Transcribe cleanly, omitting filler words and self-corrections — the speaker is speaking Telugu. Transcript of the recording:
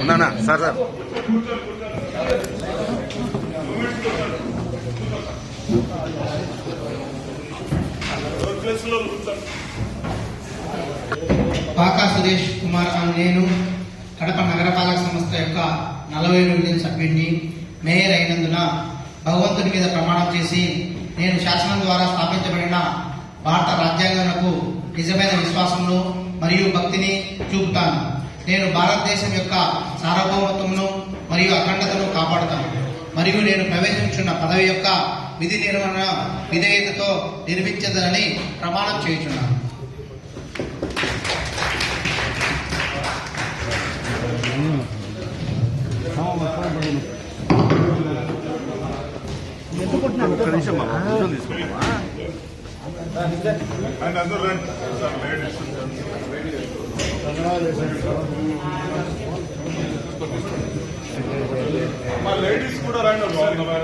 ఉన్నానా సార్ సార్ పాకా సురేష్ కుమార్ అని నేను కడప నగరపాలక సంస్థ యొక్క 48వ సభ్యుడిని మేయర్ అయినందున భగవంతుడి మీద ప్రమాణం చేసి నేను శాసనం ద్వారా స్థాపించబడిన భారత రాజ్యాంగంకు నిజమైన విశ్వాసమును మరియు భక్తిని చూపుతాను. నేను భారతదేశం యొక్క సార్వభౌమత్వమును మరియు అఖండతను కాపాడుతాను మరియు నేను ప్రవేశించున్న పదవి యొక్క విధి నిర్వహణ విధేయతతో నిర్మించదనని ప్రమాణం చేయుచున్నాను. మా లేడీస్ కూడా రండి ఒకసారి.